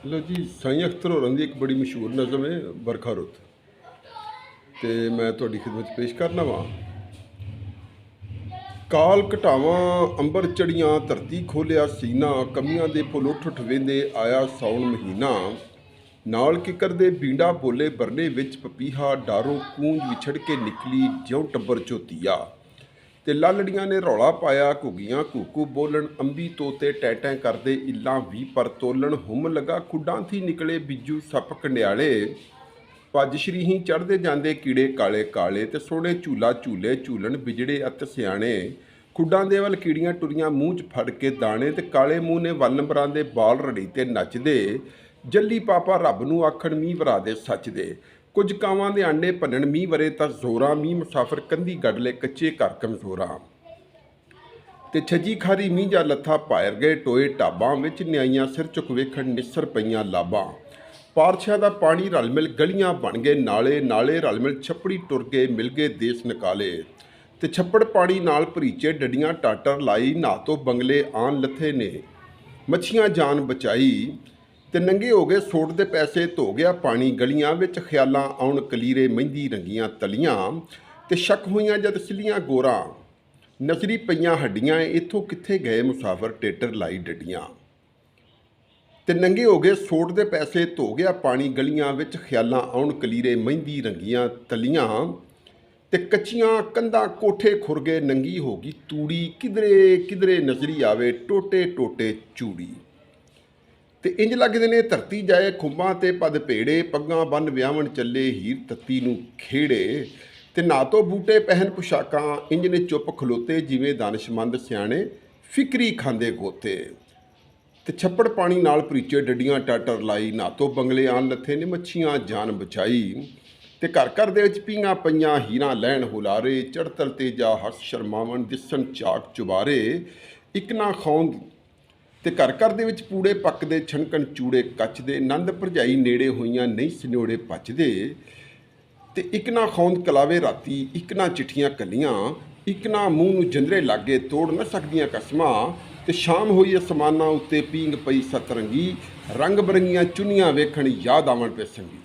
लो जी, साईं अख्तर होरां दी एक बड़ी मशहूर नज़म है बरखा रुत। तो मैं तुहाडी खिदमत पेश करना वा। काल घटावां अंबर चढ़ियां, धरती खोलिया सीना, कमियां दे फुल उठ उठ वेंदे आया साउन महीना। नाल किकर दे बींडा बोले बरने विच पपीहा, डारों कूंज विछड़ के निकली ज्यों टब्बर चोतिया। ते लालड़ियां ने रौला पाया, घुग्गियां कूकू बोलन, अंबी तोते टै टै करदे इल्लां भी पर तोलन। हुम लगा खुड्डां थी निकले बिज्जू सप कंडियाले, भज शरीहीं चढ़दे जांदे कीड़े काले काले। ते सोहणे झूला झूले झूलन बिजड़े अत सियाणे, खुड्डां दे वल कीड़ियां टुरियां मूँह च फड़ के दाणे। ते काले मूँह ने वल नंबरां दे बाल रड़ी ते नचदे, जल्ली पापा रब नूं आखण मींह वरा दे सच दे। कुछ कावां दे आंडे भनण मींह वरे तां जोरां, मींह मुसाफर कंधी गढ़ ले कच्चे घर कमजोरां। ते छजी खारी मींह जा लत्था पायर गए टोए ढाबां विच, न्याइयां सिर चुक वेखण निस्सर पईयां लाबां। पारछियां दा पानी रल मिल गलियां बन गए नाले, नाले रल मिल छप्पड़ी टुर गए मिल गए देस निकाले। ते छप्पड़ पानी नाल भरीचे डडियां टाटर लाई, नहा तो बंगले आन लथे ने मच्छियां जान बचाई। ते नंगे हो गए सोट दे पैसे, धो गया पानी गलियां विच, ख्यालां आउण कलीरे मेहंदी रंगियां तलियां। ते शक होइयां जद सिलियां गोरां, नजरी पईयां हड्डियां, इत्थों कित्थे गए मुसाफर टेटर लाई डडियां। ते नंगे हो गए सोट दे पैसे, धो गया पानी गलियां विच, ख्यालां आउण कलीरे मेहंदी रंगियां तलियां। ते कच्चियां कंधां कोठे खुर गए, नंगी हो गई तूड़ी, किधरे किधरे नजरी आवे टोटे टोटे चूड़ी। ते इंज लगदे ने धरती जाए खुंबां ते पद भेड़े, पग्गां बन विआहण चले हीर तत्ती नूं खेड़े। ते ना तो बूटे पहन पुशाकां, इंज ने चुप खलोते जिवें दानिशमंद सियाणे फिक्री खांदे गोते। ते छप्पड़ पानी नाल भरीचे डडियां टाटर लाई, ना तो बंगले आन लथे ने मच्छियां जान बचाई। ते घर घर दे विच पींघां पईयां हीरां लैण हुलारे, चढ़तल ते जा हस शर्मावण दिसन चाक चुबारे। इक ना खौंद ते घर घर दे विच पूड़े पकदे छणकण चूड़े कचदे, नंद भरजाई नेड़े होइयां नहीं सनोड़े पचदे। ते इक ना खौंद कलावे राती, इक ना चिट्ठियां कलियां, इक ना मूँह नूं जंदरे लागे तोड़ न सकदियां कसमां। ते शाम होई असमानां उत्ते पींघ पई सतरंगी, रंग बरंगियां चुन्नियां वेखण याद आवण पे संगी।